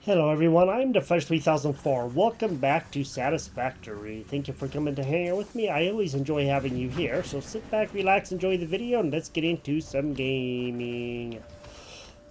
Hello everyone, I'm Defresh3004. Welcome back to Satisfactory. Thank you for coming to hang out with me. I always enjoy having you here, so sit back, relax, enjoy the video, and let's get into some gaming.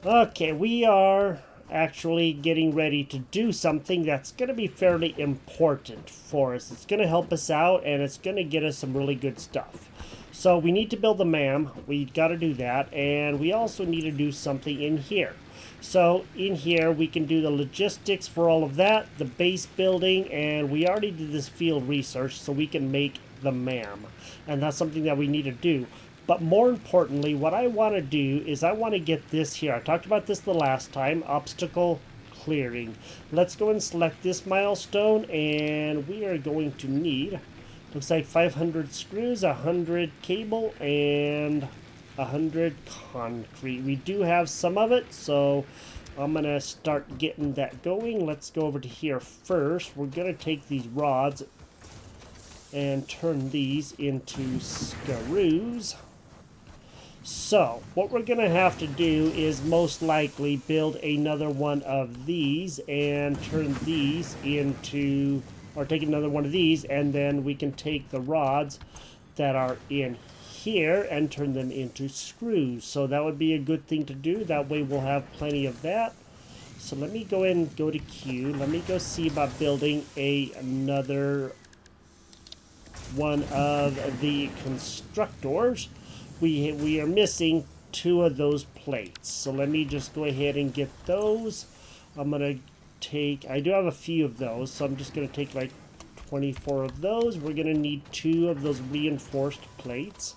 Okay, we are actually getting ready to do something that's going to be fairly important for us. It's going to help us out, and it's going to get us some really good stuff. So we need to build the MAM. We got to do that, and we also need to do something in here. So in here we can do the logistics for all of that, the base building, and we already did this field research so we can make the MAM. And that's something that we need to do. But more importantly, what I want to do is I want to get this here. I talked about this the last time, obstacle clearing. Let's go and select this milestone, and we are going to need, looks like 500 screws, 100 cable, and 100 concrete. We do have some of it, so I'm going to start getting that going. Let's go over to here first. We're going to take these rods and turn these into screws. So what we're going to have to do is most likely build another one of these and turn these into, or take another one of these, and then we can take the rods that are in here and turn them into screws. So that would be a good thing to do. That way we'll have plenty of that. So let me go and go to Q. Let me go see about building another one of the constructors. We are missing 2 of those plates. So let me just go ahead and get those. I'm going to take, I do have a few of those, so I'm just going to take like 24 of those. We're going to need 2 of those reinforced plates.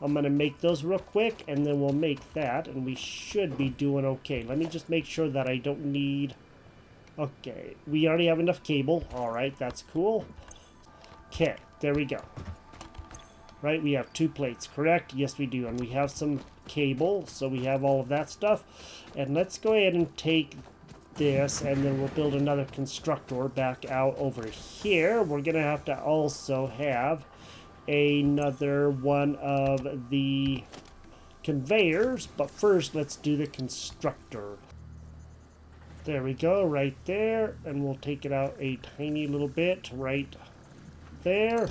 I'm going to make those real quick, and then we'll make that, and we should be doing okay. Let me just make sure that I don't need... Okay, we already have enough cable. All right, that's cool. Okay, there we go. Right, we have 2 plates, correct? Yes, we do, and we have some cable, so we have all of that stuff. And let's go ahead and take this, and then we'll build another constructor back out over here. We're going to have to also have another one of the conveyors, but first let's do the constructor. There we go, right there, and we'll take it out a tiny little bit right there.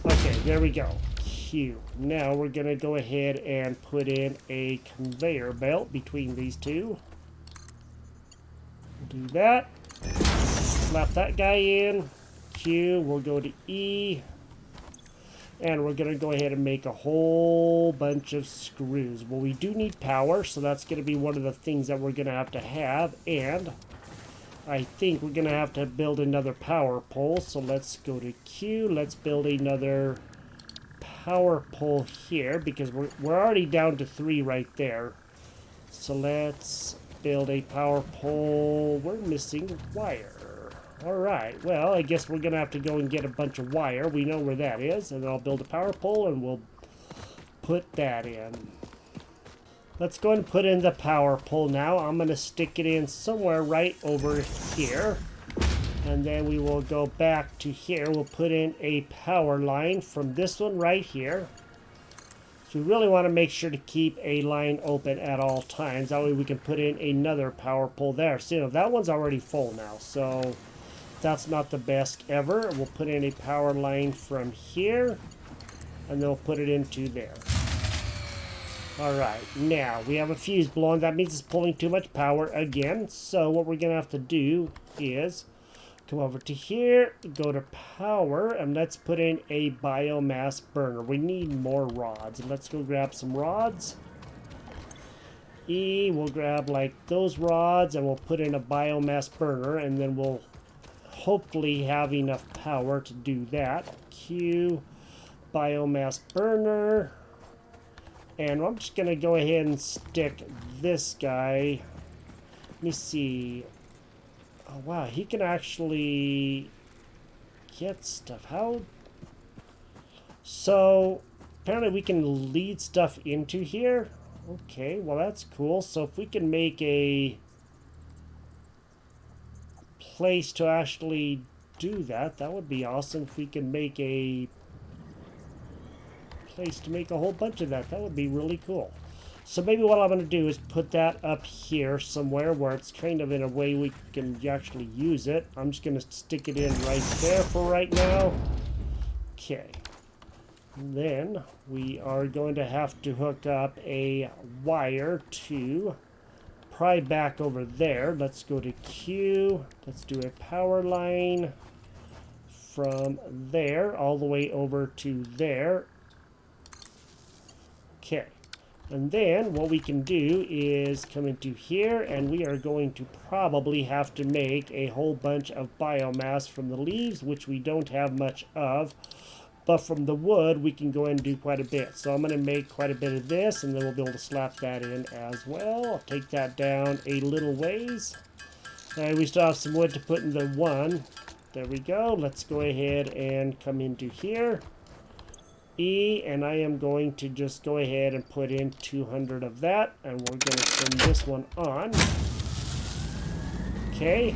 Okay, there we go. Q. Now we're going to go ahead and put in a conveyor belt between these 2. Do that. Slap that guy in. Q. We'll go to E. And we're going to go ahead and make a whole bunch of screws. Well, we do need power, so that's going to be one of the things that we're going to have. And I think we're going to have to build another power pole. So let's go to Q. Let's build another power pole here, because we're already down to 3 right there. So let's build a power pole. We're missing wire. Alright, well, I guess we're going to have to go and get a bunch of wire. We know where that is, and then I'll build a power pole and we'll put that in. Let's go and put in the power pole now. I'm going to stick it in somewhere right over here. And then we will go back to here. We'll put in a power line from this one right here. So we really want to make sure to keep a line open at all times. That way we can put in another power pole there. So, you know, that one's already full now. So that's not the best ever. We'll put in a power line from here. And then we'll put it into there. Alright, now we have a fuse blowing. That means it's pulling too much power again. So what we're going to have to do is come over to here, go to power, and let's put in a biomass burner. We need more rods. Let's go grab some rods. E, we'll grab like those rods, and we'll put in a biomass burner, and then we'll hopefully have enough power to do that. Q, biomass burner. And I'm just going to go ahead and stick this guy. Let me see. Oh, wow. He can actually get stuff. How? So, apparently we can lead stuff into here. Okay, well, that's cool. So, if we can make a place to actually do that, that would be awesome. If we can make a place to make a whole bunch of that, that would be really cool. So maybe what I'm going to do is put that up here somewhere where it's kind of in a way we can actually use it. I'm just going to stick it in right there for right now. Okay. Then we are going to have to hook up a wire to pry back over there. Let's go to Q. Let's do a power line from there all the way over to there. Okay. And then what we can do is come into here, and we are going to probably have to make a whole bunch of biomass from the leaves, which we don't have much of. But from the wood, we can go ahead and do quite a bit. So I'm going to make quite a bit of this, and then we'll be able to slap that in as well. I'll take that down a little ways. And we still have some wood to put in the one. There we go. Let's go ahead and come into here. E, and I am going to just go ahead and put in 200 of that, and we're going to turn this one on. Okay.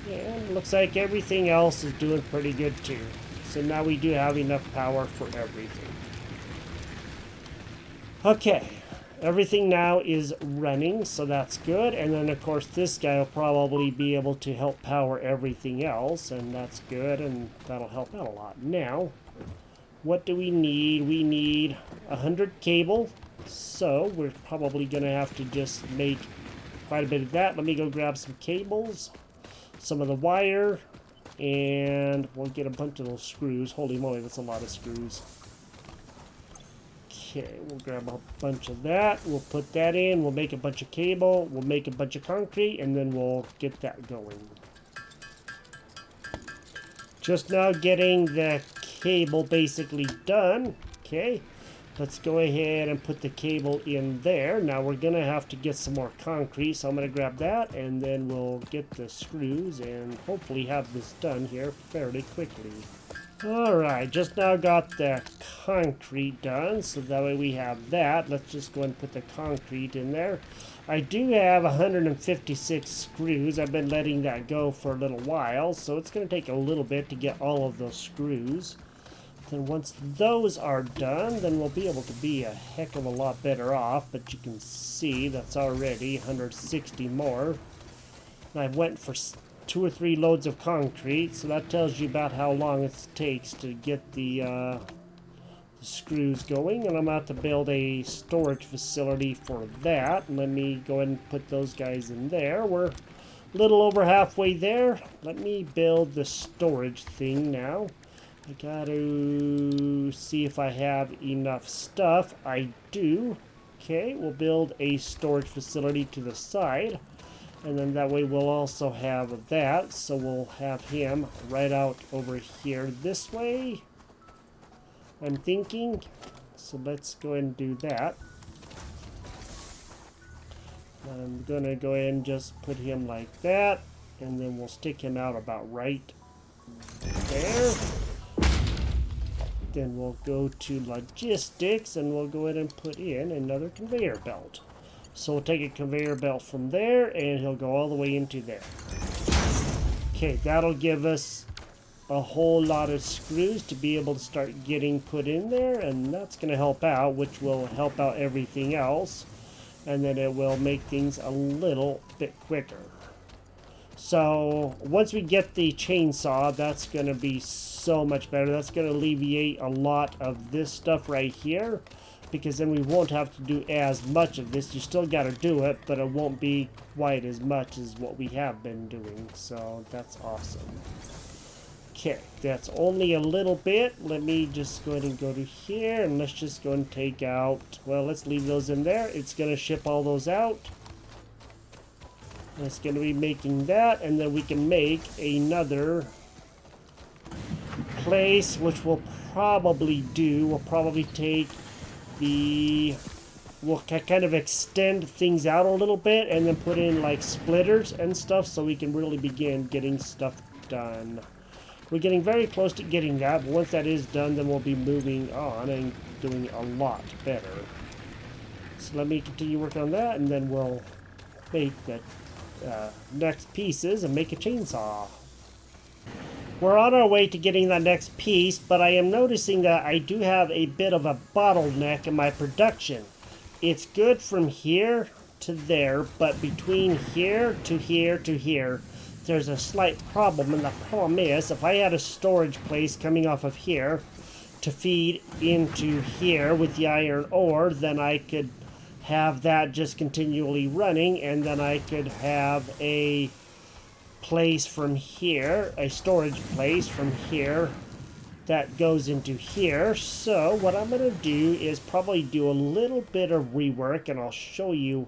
And looks like everything else is doing pretty good too. So now we do have enough power for everything. Okay, everything now is running, so that's good. And then of course this guy will probably be able to help power everything else, and that's good, and that'll help out a lot. Now, what do we need? We need 100 cable, so we're probably going to have to just make quite a bit of that. Let me go grab some cables, some of the wire, and we'll get a bunch of those screws. Holy moly, that's a lot of screws. Okay, we'll grab a bunch of that. We'll put that in. We'll make a bunch of cable. We'll make a bunch of concrete, and then we'll get that going. Just now getting the cable basically done. Okay, let's go ahead and put the cable in there. Now we're going to have to get some more concrete, so I'm going to grab that, and then we'll get the screws and hopefully have this done here fairly quickly. Alright, just now got the concrete done, so that way we have that. Let's just go and put the concrete in there. I do have 156 screws. I've been letting that go for a little while, so it's going to take a little bit to get all of those screws. Then once those are done, then we'll be able to be a heck of a lot better off, but you can see that's already 160 more. And I went for 2 or 3 loads of concrete, so that tells you about how long it takes to get the screws going. And I'm about to build a storage facility for that. Let me go ahead and put those guys in there. We're a little over halfway there. Let me build the storage thing now. I got to see if I have enough stuff. I do. Okay, we'll build a storage facility to the side. And then that way we'll also have that. So we'll have him right out over here this way, I'm thinking. So let's go ahead and do that. I'm going to go ahead and just put him like that. And then we'll stick him out about right there. Then we'll go to logistics, and we'll go ahead and put in another conveyor belt. So we'll take a conveyor belt from there, and he'll go all the way into there. Okay, that'll give us a whole lot of screws to be able to start getting put in there, and that's going to help out, which will help out everything else. And then it will make things a little bit quicker. So once we get the chainsaw, that's going to be so much better. That's going to alleviate a lot of this stuff right here, because then we won't have to do as much of this. You still got to do it, but it won't be quite as much as what we have been doing. So that's awesome. Okay, that's only a little bit. Let me just go ahead and go to here, and let's just go and take out, well, let's leave those in there. It's going to ship all those out. It's going to be making that, and then we can make another place, which we'll probably do. We'll probably take the... We'll kind of extend things out a little bit, and then put in like splitters and stuff, so we can really begin getting stuff done. We're getting very close to getting that, but once that is done, then we'll be moving on and doing a lot better. So let me continue working on that, and then we'll make the next pieces and make a chainsaw. We're on our way to getting that next piece, but I am noticing that I do have a bit of a bottleneck in my production. It's good from here to there, but between here to here to here, there's a slight problem. And the problem is, if I had a storage place coming off of here to feed into here with the iron ore, then I could have that just continually running, and then I could have a place from here, a storage place from here that goes into here. So what I'm going to do is probably do a little bit of rework, and I'll show you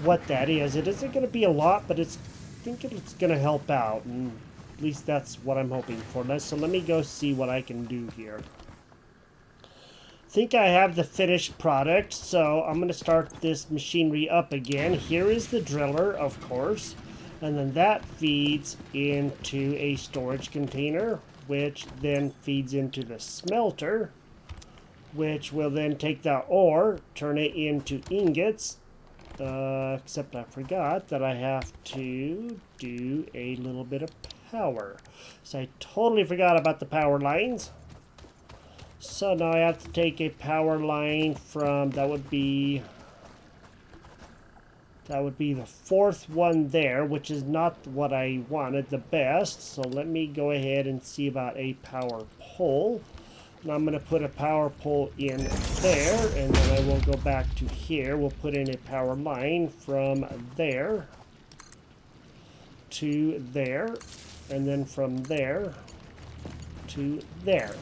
what that is. It isn't going to be a lot, but I think it's going to help out, and at least that's what I'm hoping for. So let me go see what I can do here. I think I have the finished product, so I'm going to start this machinery up again. Here is the driller, of course. And then that feeds into a storage container, which then feeds into the smelter, which will then take that ore, turn it into ingots. Except I forgot that I have to do a little bit of power. So I totally forgot about the power lines. So now I have to take a power line from, that would be the fourth one there, which is not what I wanted the best. So let me go ahead and see about a power pole. And I'm going to put a power pole in there, and then I will go back to here. We'll put in a power line from there to there, and then from there to there.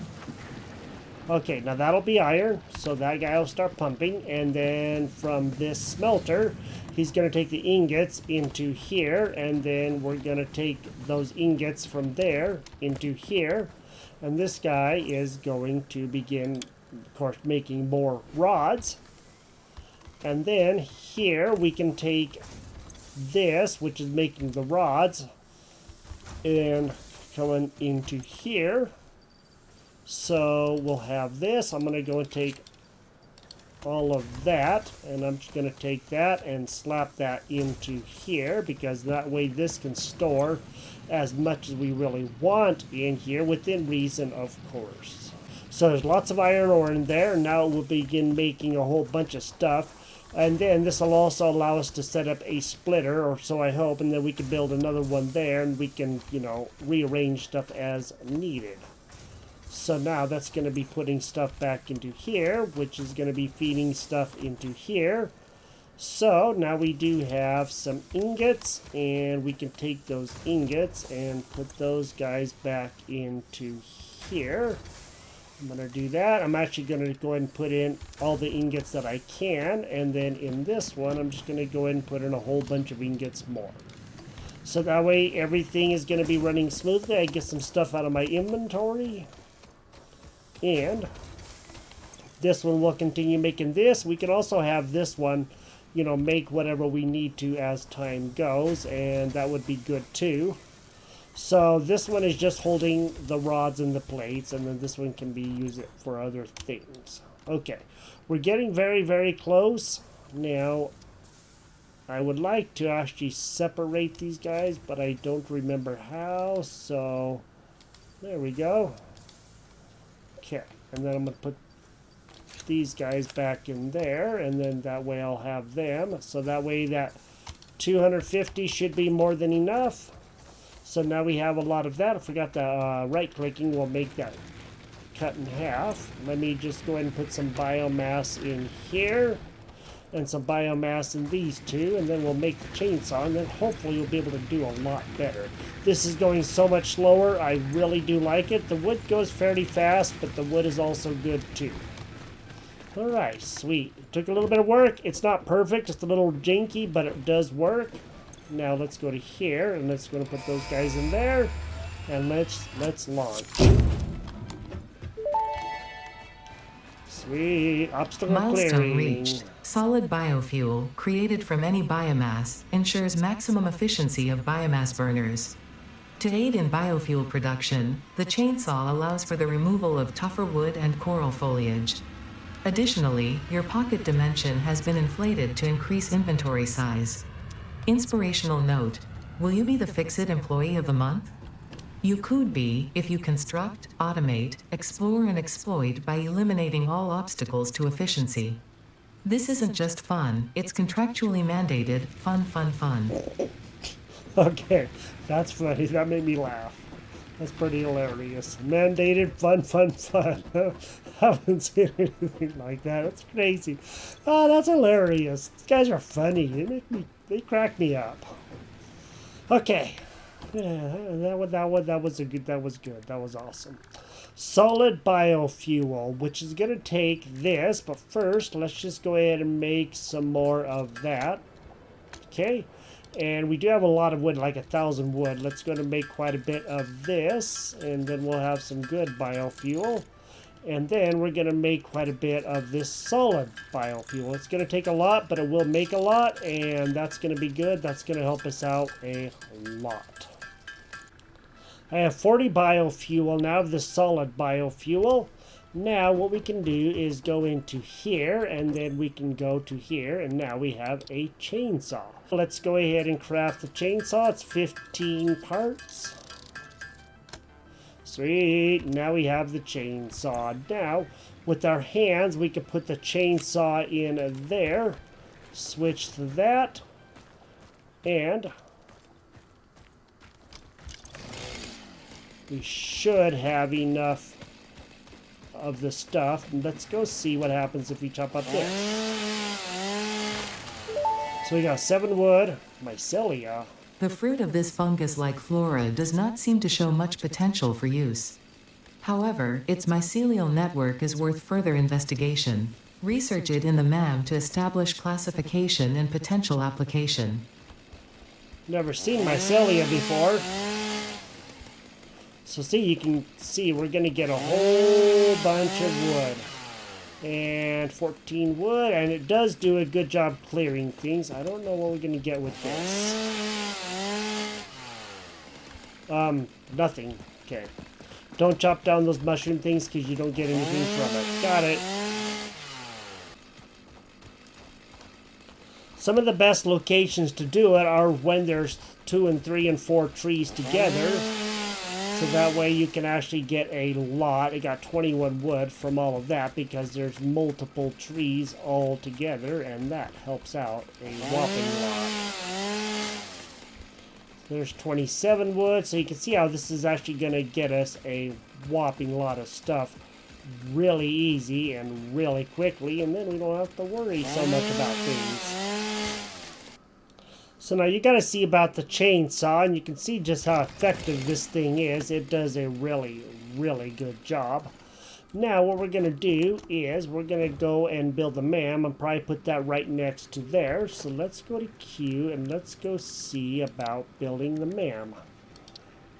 Okay, now that'll be iron, so that guy will start pumping, and then from this smelter, he's going to take the ingots into here, and then we're going to take those ingots from there into here, and this guy is going to begin, of course, making more rods. And then here we can take this, which is making the rods, and going into here. So we'll have this. I'm going to go and take all of that, and I'm just going to take that and slap that into here, because that way this can store as much as we really want in here, within reason, of course. So there's lots of iron ore in there, and now we'll begin making a whole bunch of stuff. And then this will also allow us to set up a splitter, or so I hope, and then we can build another one there, and we can, you know, rearrange stuff as needed. So now that's going to be putting stuff back into here, which is going to be feeding stuff into here. So now we do have some ingots, and we can take those ingots and put those guys back into here. I'm going to do that. I'm actually going to go ahead and put in all the ingots that I can, and then in this one I'm just going to go ahead and put in a whole bunch of ingots more. So that way everything is going to be running smoothly. I get some stuff out of my inventory. And this one will continue making this. We can also have this one, you know, make whatever we need to as time goes, and that would be good too. So this one is just holding the rods and the plates, and then this one can be used for other things. Okay, we're getting very, very close. Now, I would like to actually separate these guys, but I don't remember how, so there we go. Okay, and then I'm going to put these guys back in there, and then that way I'll have them. So that way that 250 should be more than enough. So now we have a lot of that. I forgot the right-clicking will make that cut in half. Let me just go ahead and put some biomass in here, and some biomass in these two, and then we'll make the chainsaw, and then hopefully we'll be able to do a lot better. This is going so much slower. I really do like it. The wood goes fairly fast, but the wood is also good too. Alright, sweet. It took a little bit of work. It's not perfect. It's a little janky, but it does work. Now let's go to here, and let's go to put those guys in there, and let's launch. Sweet. Obstacle Milestone clearing. reached. Solid biofuel, created from any biomass, ensures maximum efficiency of biomass burners. To aid in biofuel production, the chainsaw allows for the removal of tougher wood and coral foliage. Additionally, your pocket dimension has been inflated to increase inventory size. Inspirational note: will you be the Fix-It Employee of the Month? You could be if you construct, automate, explore, and exploit by eliminating all obstacles to efficiency. This isn't just fun, it's contractually mandated fun, fun, fun. Okay, that's funny. That made me laugh. That's pretty hilarious. Mandated fun, fun, fun. I haven't seen anything like that. That's crazy. Oh, that's hilarious. These guys are funny. They crack me up. Okay. Yeah, that was good. That was good. That was awesome. Solid biofuel, which is gonna take this, but first let's just go ahead and make some more of that. Okay. And we do have a lot of wood, like 1,000 wood. Let's go to make quite a bit of this, and then we'll have some good biofuel. And then we're going to make quite a bit of this solid biofuel. It's going to take a lot, but it will make a lot, and that's going to be good. That's going to help us out a lot. I have 40 biofuel now of the solid biofuel. Now what we can do is go into here, and then we can go to here, and now we have a chainsaw. Let's go ahead and craft the chainsaw. It's 15 parts. Sweet. Now we have the chainsaw. Now, with our hands, we can put the chainsaw in there. Switch to that. And we should have enough of the stuff. Let's go see what happens if we chop up this. So we got 7 wood, mycelia. The fruit of this fungus-like flora does not seem to show much potential for use. However, its mycelial network is worth further investigation. Research it in the MAM to establish classification and potential application. Never seen mycelia before. So see, you can see we're going to get a whole bunch of wood. And 14 wood, and it does do a good job clearing things. I don't know what we're going to get with this. Nothing. Okay. Don't chop down those mushroom things because you don't get anything from it. Got it. Some of the best locations to do it are when there's 2 and 3 and 4 trees together. So that way you can actually get a lot. I got 21 wood from all of that because there's multiple trees all together, and that helps out a whopping lot. There's 27 wood, so you can see how this is actually going to get us a whopping lot of stuff really easy and really quickly, and then we don't have to worry so much about things. So now you got to see about the chainsaw, and you can see just how effective this thing is. It does a really, really good job. Now what we're going to do is we're going to go and build the MAM and probably put that right next to there. So let's go to Q and let's go see about building the MAM.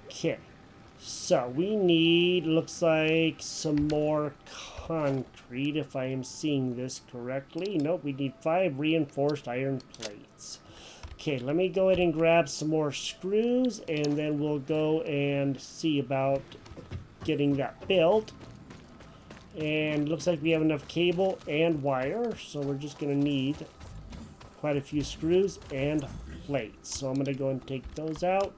Okay, so we need, looks like, some more concrete if I am seeing this correctly. Nope, we need 5 reinforced iron plates. Okay, let me go ahead and grab some more screws, and then we'll go and see about getting that built. And looks like we have enough cable and wire, so we're just going to need quite a few screws and plates. So I'm going to go and take those out.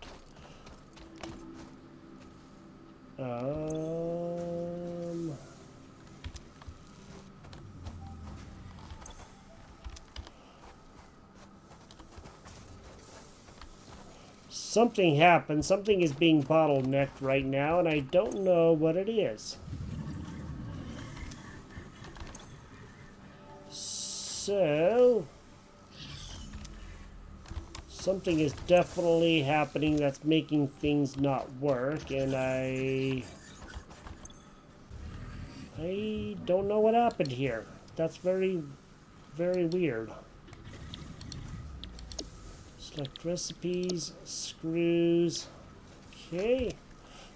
Something happened. Something is being bottlenecked right now, and I don't know what it is. So, something is definitely happening that's making things not work, and I don't know what happened here. That's very, very weird. Select recipes, screws. Okay.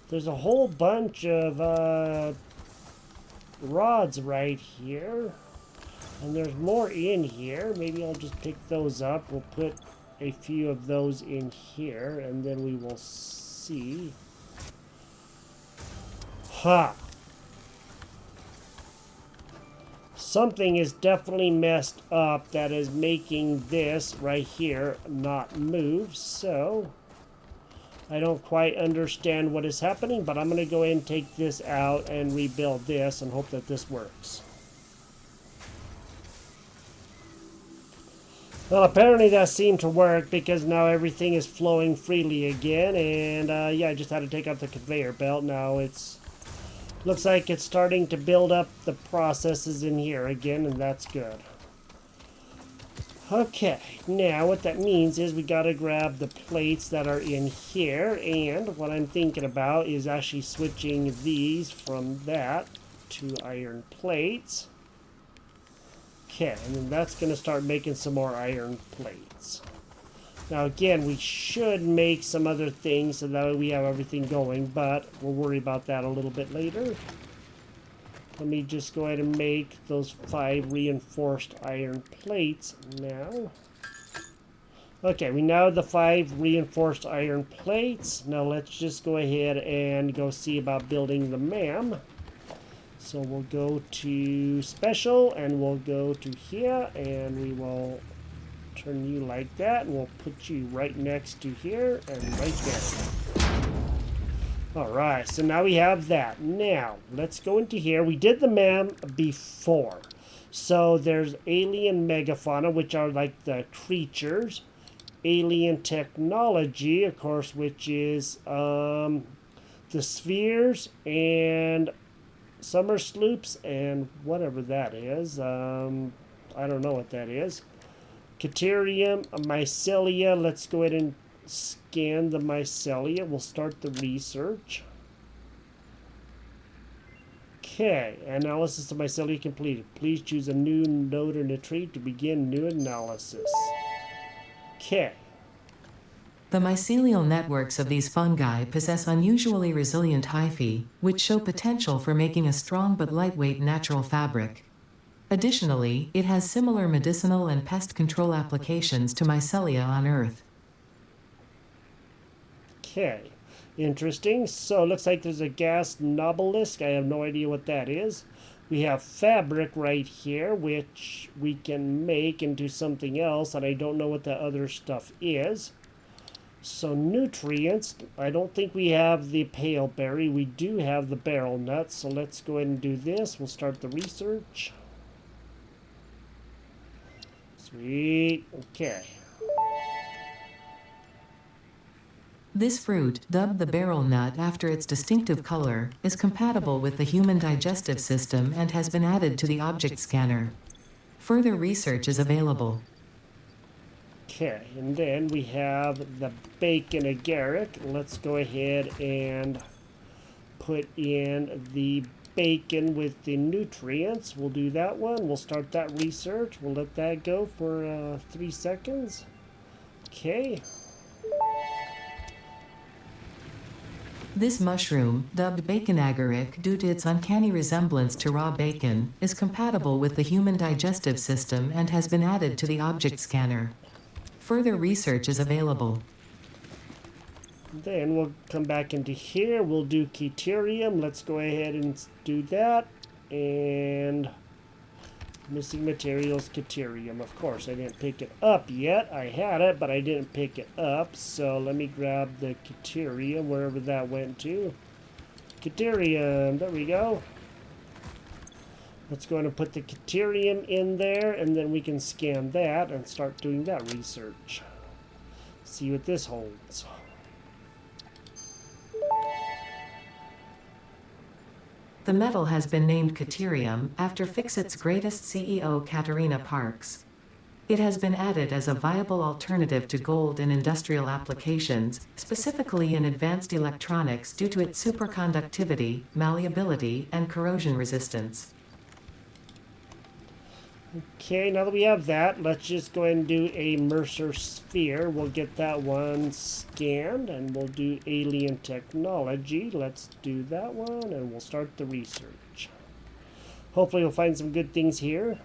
There's a whole bunch of rods right here. And there's more in here. Maybe I'll just pick those up. We'll put a few of those in here, and then we will see. Ha! Something is definitely messed up that is making this right here not move. So I don't quite understand what is happening, but I'm going to go ahead and take this out and rebuild this and hope that this works. Well, apparently that seemed to work because now everything is flowing freely again. And yeah, I just had to take out the conveyor belt. Now it's looks like it's starting to build up the processes in here again, and that's good. Okay, now what that means is we gotta grab the plates that are in here, and what I'm thinking about is actually switching these from that to iron plates. Okay, and then that's going to start making some more iron plates. Now again, we should make some other things so that way we have everything going, but we'll worry about that a little bit later. Let me just go ahead and make those 5 reinforced iron plates now. Okay, we now have the 5 reinforced iron plates. Now let's just go ahead and go see about building the MAM. So we'll go to special and we'll go to here and we will turn you like that and we'll put you right next to here and right there. Alright, so now we have that. Now, let's go into here. We did the MAM before. So there's alien megafauna, which are like the creatures. Alien technology, of course, which is the spheres and summer sloops and whatever that is. I don't know what that is. Caterium, mycelia. Let's go ahead and scan the mycelia. We'll start the research. Okay, analysis of mycelia completed. Please choose a new node in a tree to begin new analysis. Okay. The mycelial networks of these fungi possess unusually resilient hyphae, which show potential for making a strong but lightweight natural fabric. Additionally, it has similar medicinal and pest control applications to mycelia on Earth. Okay, interesting. So it looks like there's a gas obelisk. I have no idea what that is. We have fabric right here, which we can make into something else, and I don't know what the other stuff is. So nutrients, I don't think we have the pale berry. We do have the barrel nuts, so let's go ahead and do this. We'll start the research. Sweet, okay. This fruit, dubbed the barrel nut after its distinctive color, is compatible with the human digestive system and has been added to the object scanner. Further research is available. Okay, and then we have the bacon agaric. Let's go ahead and put in the bacon with the nutrients. We'll do that one. We'll start that research. We'll let that go for 3 seconds. Okay. This mushroom, dubbed bacon agaric due to its uncanny resemblance to raw bacon, is compatible with the human digestive system and has been added to the object scanner. Further research is available. Then we'll come back into here. We'll do Keterium. Let's go ahead and do that. And missing materials, Keterium. Of course, I didn't pick it up yet. I had it, but I didn't pick it up. So let me grab the Keterium, wherever that went to. Keterium, there we go. Let's go ahead and put the Keterium in there, and then we can scan that and start doing that research. See what this holds. The metal has been named Keterium after Fixit's greatest CEO Katerina Parks. It has been added as a viable alternative to gold in industrial applications, specifically in advanced electronics due to its superconductivity, malleability, and corrosion resistance. Okay, now that we have that, let's just go ahead and do a Mercer sphere. We'll get that one scanned, and we'll do alien technology. Let's do that one, and we'll start the research. Hopefully we'll find some good things here.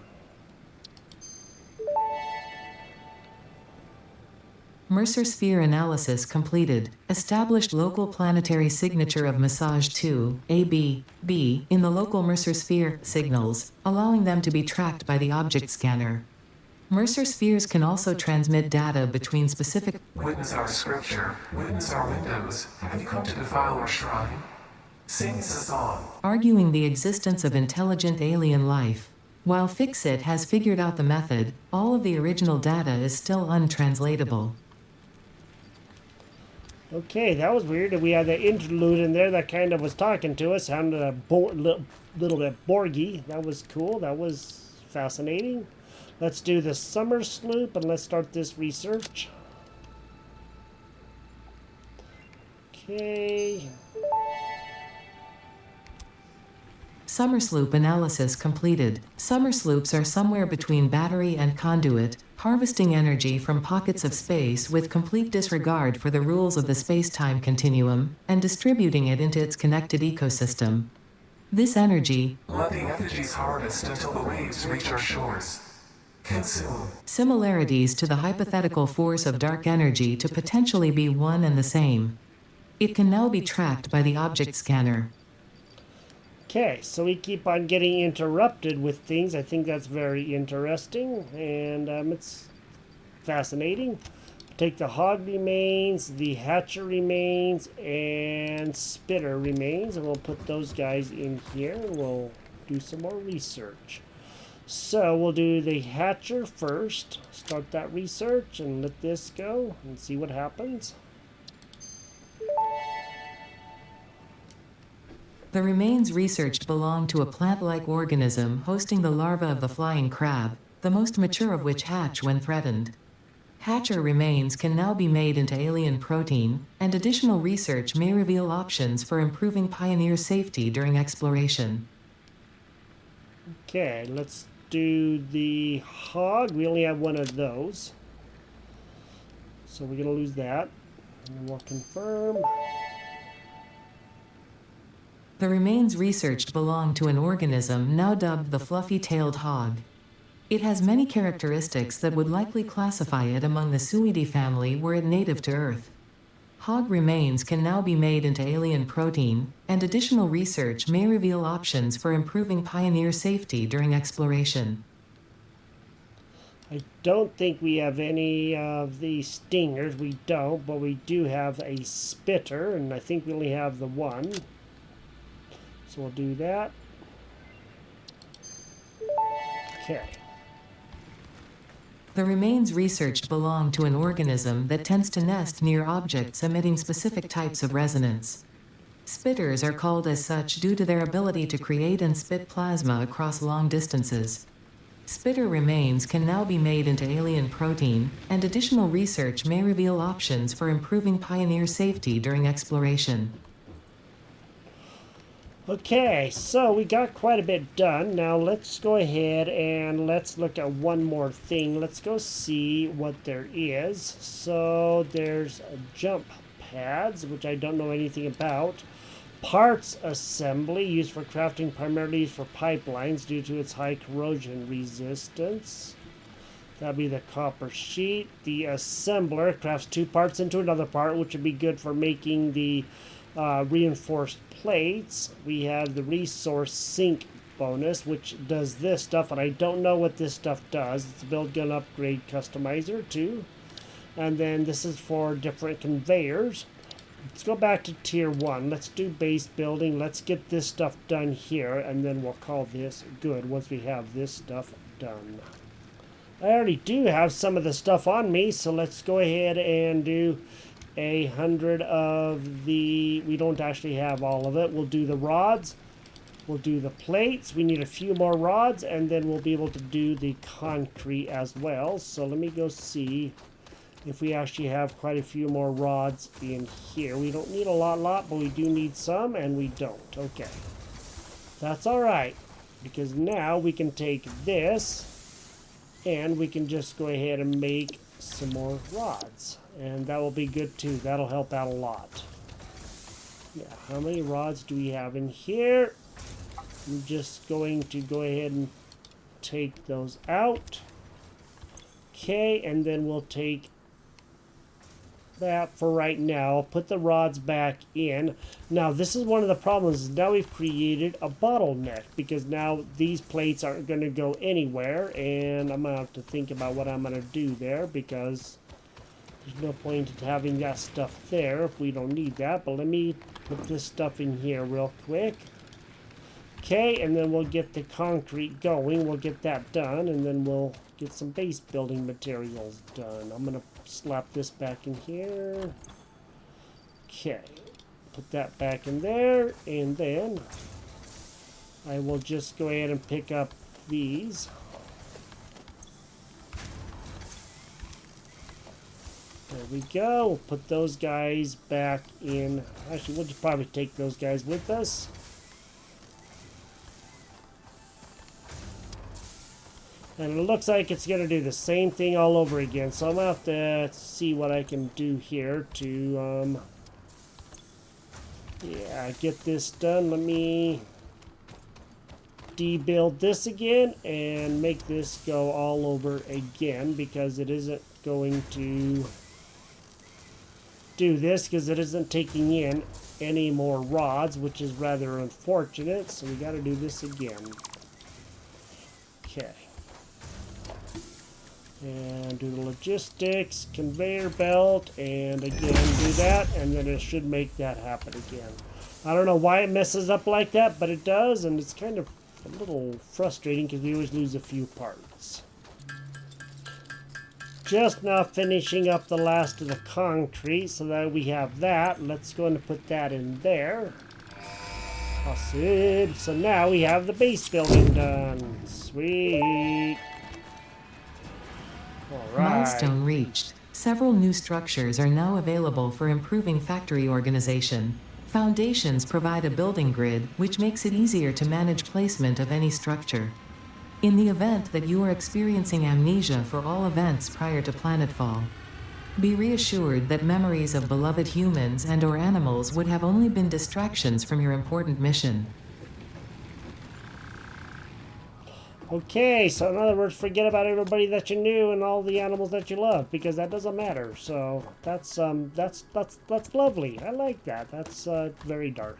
Mercer sphere analysis completed. Established local planetary signature of massage 2, AB, in the local Mercer sphere signals, allowing them to be tracked by the object scanner. Mercer spheres can also transmit data between specific. Witness our scripture, witness our windows. Have you come to defile our shrine? Sing us a song. Arguing the existence of intelligent alien life. While Fixit has figured out the method, all of the original data is still untranslatable. Okay, that was weird. We had that interlude in there that kind of was talking to us. Sounded a little bit Borgy. That was cool. That was fascinating. Let's do the summer sloop and let's start this research. Okay. Summer sloop analysis completed. Summer sloops are somewhere between battery and conduit, harvesting energy from pockets of space with complete disregard for the rules of the space-time continuum, and distributing it into its connected ecosystem. This energy, Let the effigies harvest until the waves reach our shores. Consume. similarities to the hypothetical force of dark energy to potentially be one and the same. It can now be tracked by the object scanner. Okay, so we keep on getting interrupted with things. I think that's very interesting, and it's fascinating. Take the hog remains, the hatcher remains, and spitter remains, and we'll put those guys in here. We'll do some more research. So we'll do the hatcher first. Start that research and let this go and see what happens. The remains researched belong to a plant-like organism hosting the larva of the flying crab, the most mature of which hatch when threatened. Hatcher remains can now be made into alien protein, and additional research may reveal options for improving Pioneer safety during exploration. Okay, let's do the hog. We only have one of those, so we're going to lose that. And we'll confirm. The remains researched belong to an organism now dubbed the fluffy-tailed hog. It has many characteristics that would likely classify it among the Suidae family were it native to Earth. Hog remains can now be made into alien protein, and additional research may reveal options for improving Pioneer safety during exploration. I don't think we have any of the stingers. We don't, but we do have a spitter, and I think we only have the one. So we'll do that. Okay. The remains researched belong to an organism that tends to nest near objects emitting specific types of resonance. Spitters are called as such due to their ability to create and spit plasma across long distances. Spitter remains can now be made into alien protein, and additional research may reveal options for improving Pioneer safety during exploration. Okay, so we got quite a bit done. Now let's go ahead and let's look at one more thing. Let's go see what there is. So there's jump pads, which I don't know anything about. Parts assembly, used for crafting, primarily used for pipelines due to its high corrosion resistance. That'd be the copper sheet. The assembler crafts two parts into another part, which would be good for making the reinforced plates. We have the resource sink bonus, which does this stuff, and I don't know what this stuff does. It's a build gun upgrade customizer too. And then this is for different conveyors. Let's go back to tier 1. Let's do base building. Let's get this stuff done here, and then we'll call this good once we have this stuff done. I already do have some of the stuff on me, so let's go ahead and do 100 of the... We don't actually have all of it. We'll do the rods. We'll do the plates. We need a few more rods, and then we'll be able to do the concrete as well. So let me go see if we actually have quite a few more rods in here. We don't need a lot, but we do need some, and we don't. Okay. That's all right, because now we can take this, and we can just go ahead and make some more rods. And that will be good too. That'll help out a lot. Yeah, how many rods do we have in here? I'm just going to go ahead and take those out. Okay, and then we'll take that for right now. Put the rods back in. Now this is one of the problems. Now we've created a bottleneck because now these plates aren't going to go anywhere, and I'm going to have to think about what I'm going to do there because there's no point in having that stuff there if we don't need that. But let me put this stuff in here real quick. Okay, and then we'll get the concrete going. We'll get that done, and then we'll get some base building materials done. I'm going to slap this back in here. Okay, put that back in there, and then I will just go ahead and pick up these. There we go. We'll put those guys back in. Actually, we'll just probably take those guys with us. And it looks like it's going to do the same thing all over again. So I'm going to have to see what I can do here to, yeah, get this done. Let me debuild this again and make this go all over again because it isn't going to do this because it isn't taking in any more rods, which is rather unfortunate. So we got to do this again. Okay. And do the logistics, conveyor belt, and again do that, and then it should make that happen again. I don't know why it messes up like that, but it does, and it's kind of a little frustrating because we always lose a few parts. Just now finishing up the last of the concrete so that we have that. Let's go and put that in there. Awesome. So now we have the base building done. Sweet. Alright. Milestone reached. Several new structures are now available for improving factory organization. Foundations provide a building grid, which makes it easier to manage placement of any structure. In the event that you are experiencing amnesia for all events prior to planetfall, be reassured that memories of beloved humans and/or animals would have only been distractions from your important mission. Okay, so in other words, forget about everybody that you knew and all the animals that you love because that doesn't matter. So that's lovely. I like that. That's very dark.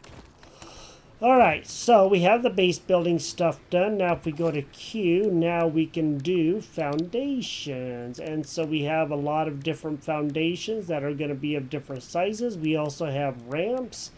All right, so we have the base building stuff done. Now if we go to Q, now we can do foundations. And so we have a lot of different foundations that are going to be of different sizes. We also have ramps.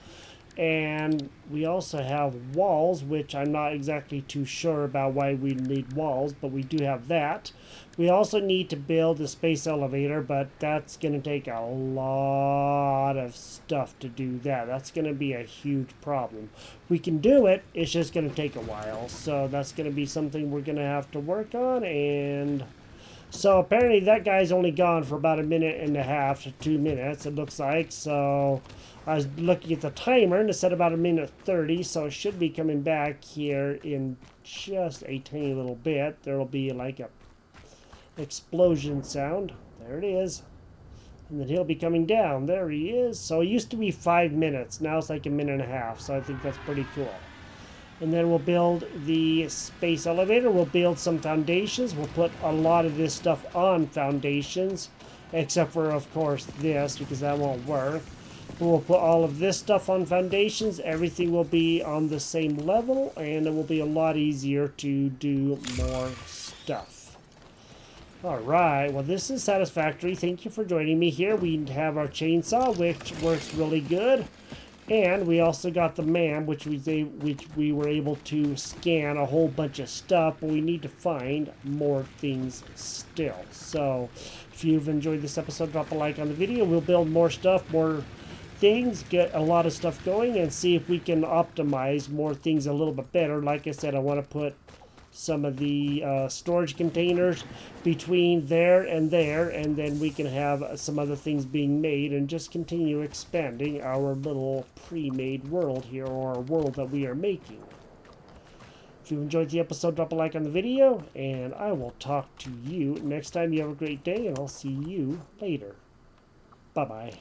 And we also have walls, which I'm not exactly too sure about why we need walls, but we do have that. We also need to build a space elevator, but that's going to take a lot of stuff to do that. That's going to be a huge problem. We can do it, it's just going to take a while. So that's going to be something we're going to have to work on. And so apparently that guy's only gone for about 1.5 minutes to 2 minutes, it looks like. So I was looking at the timer and it said about 1:30, so it should be coming back here in just a tiny little bit. There'll be like a explosion sound. There it is. And then he'll be coming down. There he is. So it used to be 5 minutes. Now it's like 1.5 minutes. So I think that's pretty cool. And then we'll build the space elevator. We'll build some foundations. We'll put a lot of this stuff on foundations. Except for, of course, this, because that won't work. We'll put all of this stuff on foundations. Everything will be on the same level, and it will be a lot easier to do more stuff. Alright, well this is Satisfactory. Thank you for joining me here. We have our chainsaw, which works really good. And we also got the MAM, which we were able to scan a whole bunch of stuff, but we need to find more things still. So if you've enjoyed this episode, drop a like on the video. We'll build more stuff, more things, get a lot of stuff going, and see if we can optimize more things a little bit better. Like I said, I want to put some of the storage containers between there, and then we can have some other things being made and just continue expanding our little pre-made world here, or our world that we are making. If you enjoyed the episode, drop a like on the video, and I will talk to you next time. You have a great day, and I'll see you later. Bye-bye.